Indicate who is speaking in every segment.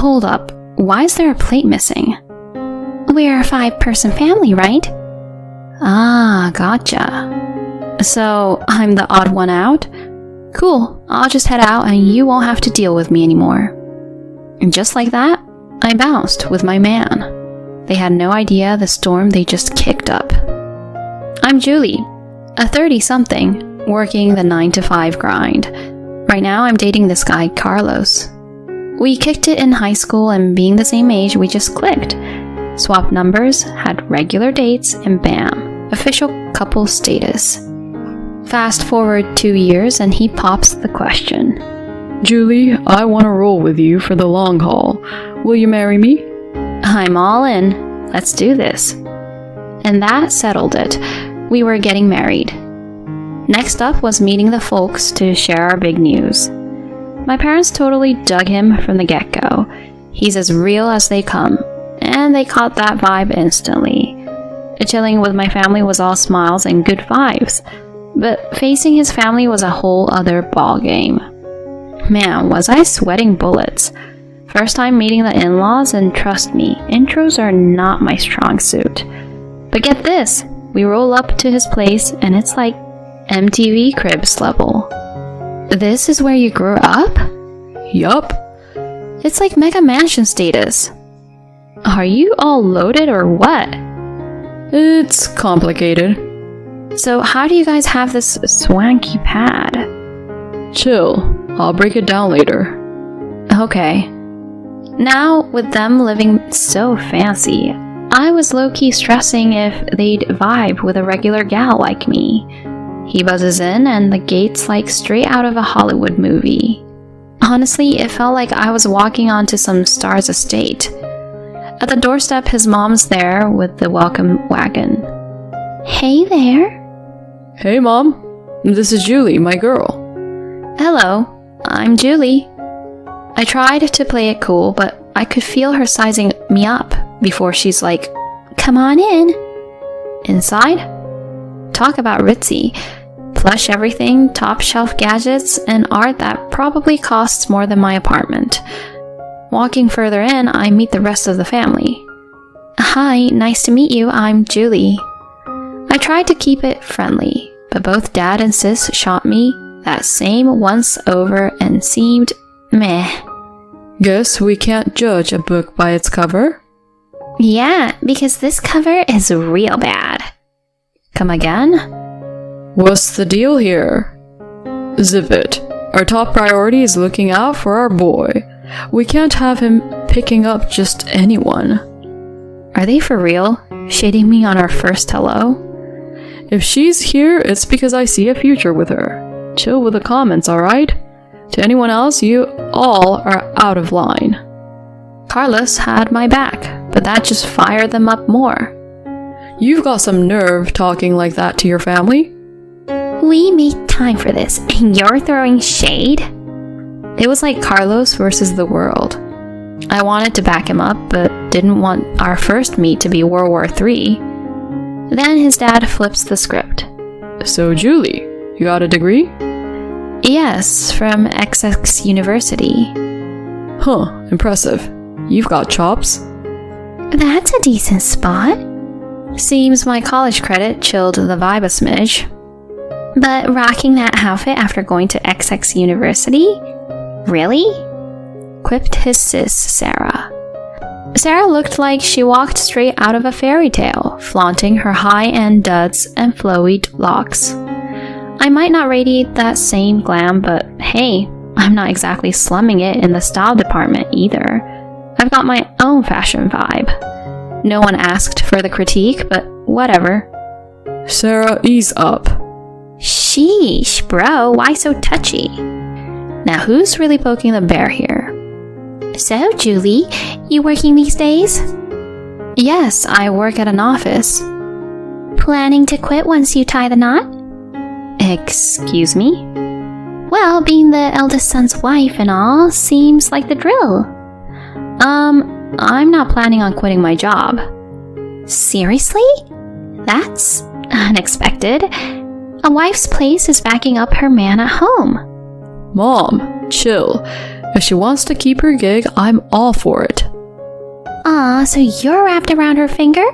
Speaker 1: Hold up, why is there a plate missing? We're a 5-person family, right? Ah, gotcha. So, I'm the odd one out? Cool, I'll just head out and you won't have to deal with me anymore. And just like that, I bounced with my man. They had no idea the storm they just kicked up. I'm Julie, a 30-something, working the 9-to-5 grind. Right now I'm dating this guy, Carlos. We kicked it in high school, and being the same age, we just clicked. Swapped numbers, had regular dates, and bam, official couple status. Fast forward 2 years and he pops the question.
Speaker 2: Julie, I want to roll with you for the long haul. Will you marry me?
Speaker 1: I'm all in. Let's do this. And that settled it. We were getting married. Next up was meeting the folks to share our big news. My parents totally dug him from the get-go. He's as real as they come, and they caught that vibe instantly. Chilling with my family was all smiles and good vibes, but facing his family was a whole other ballgame. Man, was I sweating bullets. First time meeting the in-laws, and trust me, intros are not my strong suit. But get this, we roll up to his place and it's like MTV Cribs level. This is where you grew up?
Speaker 2: Yup.
Speaker 1: It's like Mega Mansion status. Are you all loaded or what?
Speaker 2: It's complicated.
Speaker 1: So how do you guys have this swanky pad?
Speaker 2: Chill, I'll break it down later.
Speaker 1: Okay. Now, with them living so fancy, I was low-key stressing if they'd vibe with a regular gal like me. He buzzes in and the gate's like straight out of a Hollywood movie. Honestly, it felt like I was walking onto some star's estate. At the doorstep, his mom's there with the welcome wagon. Hey there.
Speaker 2: Hey Mom, this is Julie, my girl.
Speaker 1: Hello, I'm Julie. I tried to play it cool, but I could feel her sizing me up before she's like, come on in. Inside? Talk about ritzy. Plush everything, top shelf gadgets, and art that probably costs more than my apartment. Walking further in, I meet the rest of the family. Hi, nice to meet you, I'm Julie. I tried to keep it friendly, but both Dad and Sis shot me that same once over and seemed meh.
Speaker 2: Guess we can't judge a book by its cover?
Speaker 1: Yeah, because this cover is real bad. Come again?
Speaker 2: What's the deal here? Zip it. Our top priority is looking out for our boy. We can't have him picking up just anyone.
Speaker 1: Are they for real? Shading me on our first hello?
Speaker 2: If she's here, it's because I see a future with her. Chill with the comments, alright? To anyone else, you all are out of line.
Speaker 1: Carlos had my back, but that just fired them up more.
Speaker 2: You've got some nerve talking like that to your family.
Speaker 1: We made time for this, and you're throwing shade? It was like Carlos versus the world. I wanted to back him up, but didn't want our first meet to be World War III. Then his dad flips the script.
Speaker 2: So Julie, you got a degree?
Speaker 1: Yes, from XX University.
Speaker 2: Huh, impressive. You've got chops.
Speaker 1: That's a decent spot. Seems my college credit chilled the vibe a smidge. But rocking that outfit after going to XX University? Really? Quipped his sis, Sarah. Sarah looked like she walked straight out of a fairy tale, flaunting her high-end duds and flowy locks. I might not radiate that same glam, but hey, I'm not exactly slumming it in the style department either. I've got my own fashion vibe. No one asked for the critique, but whatever.
Speaker 2: Sarah, ease up.
Speaker 1: Sheesh, bro, why so touchy? Now who's really poking the bear here? So, Julie, you working these days? Yes, I work at an office. Planning to quit once you tie the knot? Excuse me? Well, being the eldest son's wife and all seems like the drill. I'm not planning on quitting my job. Seriously? That's unexpected. A wife's place is backing up her man at home.
Speaker 2: Mom, chill. If she wants to keep her gig, I'm all for it.
Speaker 1: Aw, so you're wrapped around her finger?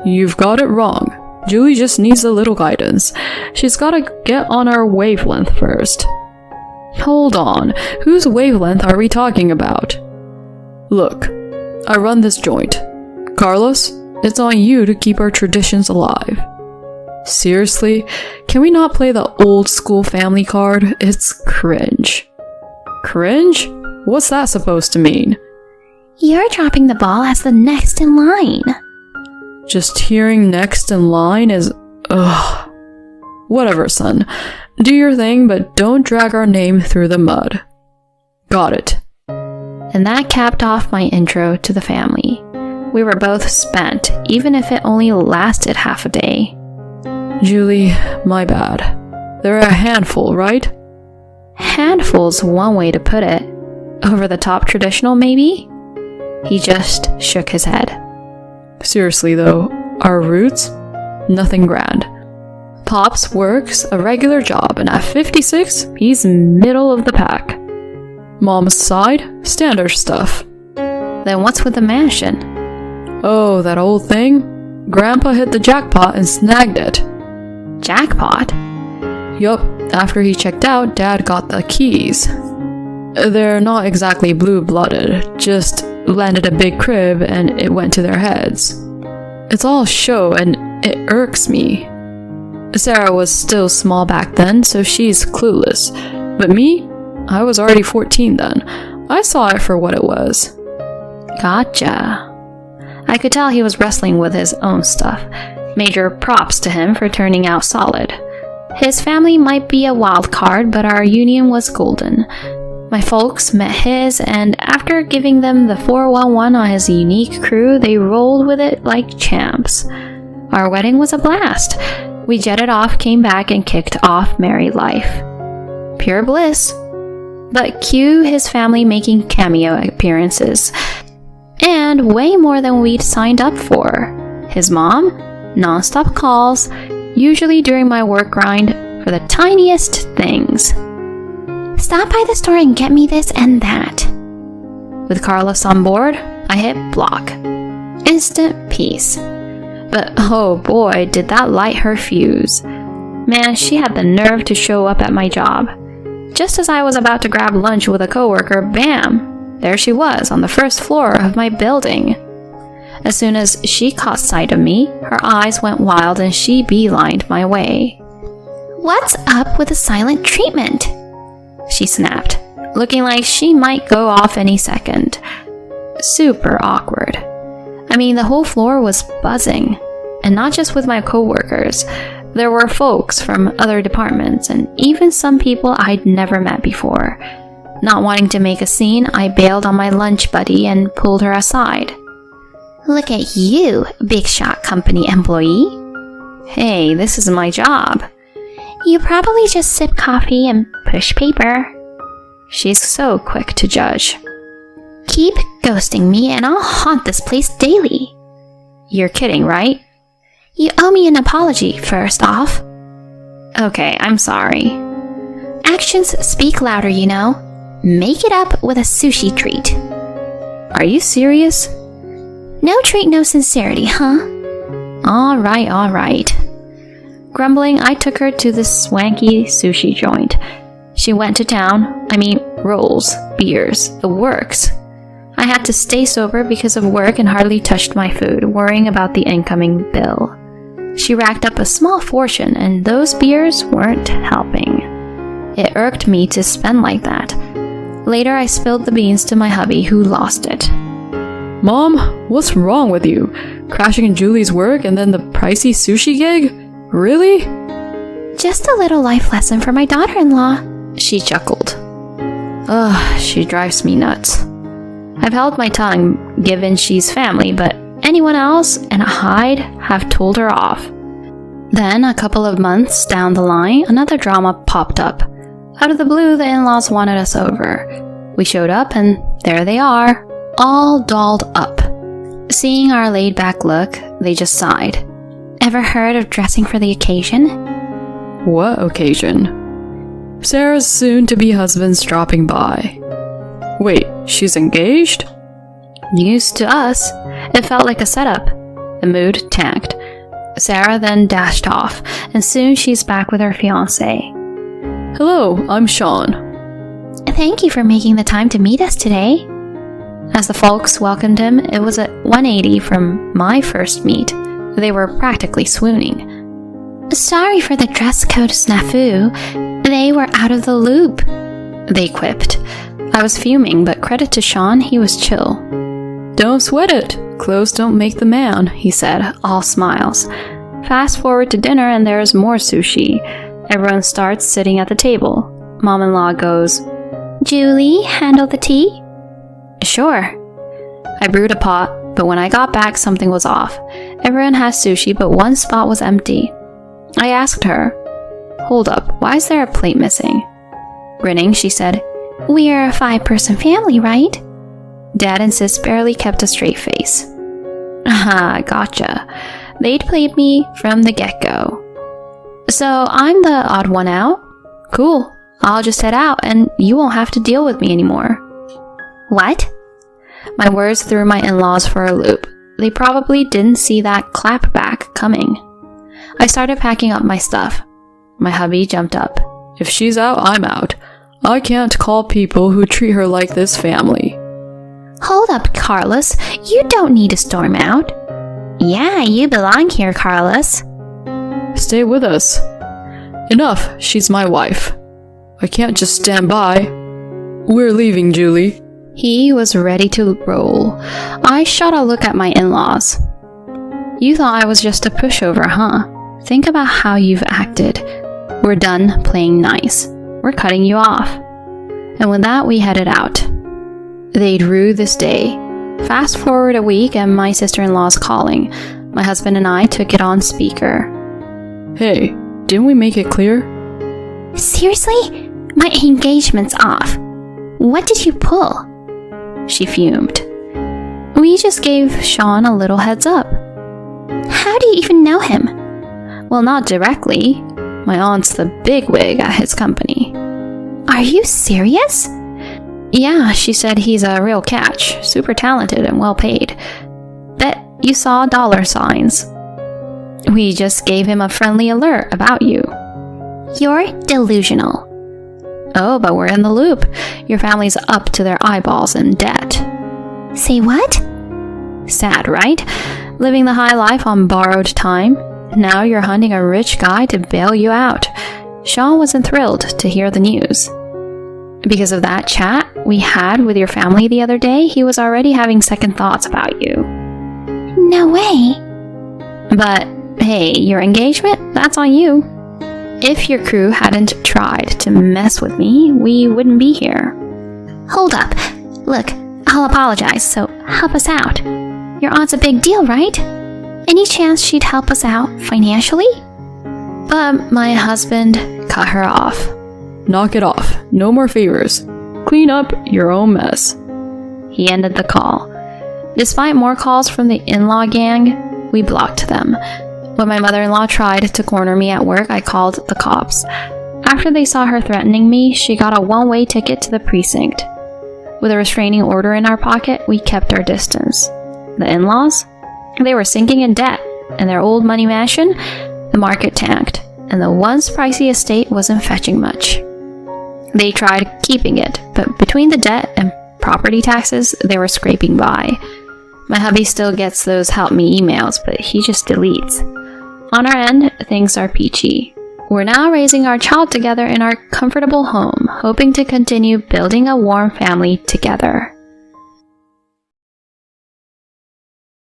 Speaker 2: You've got it wrong. Julie just needs a little guidance. She's gotta get on our wavelength first. Hold on, whose wavelength are we talking about? Look, I run this joint. Carlos, it's on you to keep our traditions alive. Seriously, can we not play the old school family card? It's cringe. Cringe? What's that supposed to mean?
Speaker 1: You're dropping the ball as the next in line.
Speaker 2: Just hearing next in line is... ugh. Whatever, son. Do your thing, but don't drag our name through the mud. Got it.
Speaker 1: And that capped off my intro to the family. We were both spent, even if it only lasted half a day.
Speaker 2: Julie, my bad. They're a handful, right?
Speaker 1: Handful's one way to put it. Over the top traditional, maybe? He just shook his head.
Speaker 2: Seriously though, our roots? Nothing grand. Pops works a regular job, and at 56, he's middle of the pack. Mom's side, standard stuff.
Speaker 1: Then what's with the mansion?
Speaker 2: Oh, that old thing? Grandpa hit the jackpot and snagged it.
Speaker 1: Jackpot?
Speaker 2: Yup, after he checked out, Dad got the keys. They're not exactly blue-blooded, just landed a big crib and it went to their heads. It's all show and it irks me. Sarah was still small back then, so she's clueless. But me? I was already 14 then. I saw it for what it was.
Speaker 1: Gotcha. I could tell he was wrestling with his own stuff. Major props to him for turning out solid. His family might be a wild card, but our union was golden. My folks met his, and after giving them the 411 on his unique crew, they rolled with it like champs. Our wedding was a blast. We jetted off, came back, and kicked off married life. Pure bliss. But cue his family making cameo appearances. And way more than we'd signed up for. His mom, non-stop calls, usually during my work grind, for the tiniest things. Stop by the store and get me this and that. With Carlos on board, I hit block. Instant peace. But oh boy, did that light her fuse. Man, she had the nerve to show up at my job. Just as I was about to grab lunch with a coworker, bam! There she was on the first floor of my building. As soon as she caught sight of me, her eyes went wild and she beelined my way. What's up with the silent treatment? She snapped, looking like she might go off any second. Super awkward. I mean, the whole floor was buzzing. And not just with my coworkers. There were folks from other departments and even some people I'd never met before. Not wanting to make a scene, I bailed on my lunch buddy and pulled her aside. Look at you, big shot company employee. Hey, this is my job. You probably just sip coffee and push paper. She's so quick to judge. Keep ghosting me and I'll haunt this place daily. You're kidding, right? You owe me an apology, first off. Okay, I'm sorry. Actions speak louder, you know. Make it up with a sushi treat. Are you serious? No treat, no sincerity, huh? Alright. Grumbling, I took her to this swanky sushi joint. She went to town. Rolls, beers, the works. I had to stay sober because of work and hardly touched my food, worrying about the incoming bill. She racked up a small fortune, and those beers weren't helping. It irked me to spend like that. Later, I spilled the beans to my hubby, who lost it.
Speaker 2: Mom, what's wrong with you? Crashing Julie's work and then the pricey sushi gig? Really?
Speaker 1: Just a little life lesson for my daughter-in-law, she chuckled. Ugh, she drives me nuts. I've held my tongue, given she's family, but anyone else, and I'd have told her off. Then, a couple of months down the line, another drama popped up. Out of the blue, the in-laws wanted us over. We showed up, and there they are, all dolled up. Seeing our laid-back look, they just sighed. Ever heard of dressing for the occasion?
Speaker 2: What occasion? Sarah's soon-to-be husband's dropping by. Wait, she's engaged?
Speaker 1: News to us. It felt like a setup. The mood tanked. Sarah then dashed off, and soon she's back with her fiancé.
Speaker 2: Hello, I'm Sean.
Speaker 1: Thank you for making the time to meet us today. As the folks welcomed him, it was a 180 from my first meet. They were practically swooning. Sorry for the dress code snafu. They were out of the loop, they quipped. I was fuming, but credit to Sean, he was chill.
Speaker 2: Don't sweat it. Clothes don't make the man, he said, all smiles. Fast forward to dinner and there's more sushi. Everyone starts sitting at the table. Mom-in-law goes, Julie, handle the tea? Sure. I brewed a pot, but when I got back, something was off. Everyone has sushi, but one spot was empty. I asked her, Hold up, why is there a plate missing? Grinning, she said, We're a 5-person family, right? Dad and Sis barely kept a straight face. Aha, gotcha. They'd played me from the get-go. So I'm the odd one out? Cool. I'll just head out and you won't have to deal with me anymore. What? My words threw my in-laws for a loop. They probably didn't see that clapback coming. I started packing up my stuff. My hubby jumped up. If she's out, I'm out. I can't call people who treat her like this family.
Speaker 1: Hold up, Carlos. You don't need to storm out. Yeah, you belong here, Carlos.
Speaker 2: Stay with us. Enough, she's my wife. I can't just stand by. We're leaving, Julie.
Speaker 1: He was ready to roll. I shot a look at my in-laws. You thought I was just a pushover, huh? Think about how you've acted. We're done playing nice. We're cutting you off. And with that, we headed out. They'd rue this day. Fast forward a week and my sister-in-law's calling. My husband and I took it on speaker.
Speaker 2: Hey, didn't we make it clear?
Speaker 1: Seriously? My engagement's off. What did you pull? She fumed. We just gave Sean a little heads up. How do you even know him? Well, not directly. My aunt's the bigwig at his company. Are you serious? Yeah, she said he's a real catch, super talented and well paid. Bet you saw dollar signs. We just gave him a friendly alert about you. You're delusional. Oh, but we're in the loop. Your family's up to their eyeballs in debt. Say what? Sad, right? Living the high life on borrowed time. Now you're hunting a rich guy to bail you out. Sean wasn't thrilled to hear the news. Because of that chat we had with your family the other day, he was already having second thoughts about you. No way. But hey, your engagement? That's on you. If your crew hadn't tried to mess with me, we wouldn't be here. Hold up. Look, I'll apologize, so help us out. Your aunt's a big deal, right? Any chance she'd help us out financially? But my husband cut her off.
Speaker 2: Knock it off. No more favors. Clean up your own mess.
Speaker 1: He ended the call. Despite more calls from the in-law gang, we blocked them. When my mother-in-law tried to corner me at work, I called the cops. After they saw her threatening me, she got a one-way ticket to the precinct. With a restraining order in our pocket, we kept our distance. The in-laws? They were sinking in debt, and their old money mansion, the market tanked, and the once pricey estate wasn't fetching much. They tried keeping it, but between the debt and property taxes, they were scraping by. My hubby still gets those help me emails, but he just deletes. On our end, things are peachy. We're now raising our child together in our comfortable home, hoping to continue building a warm family together.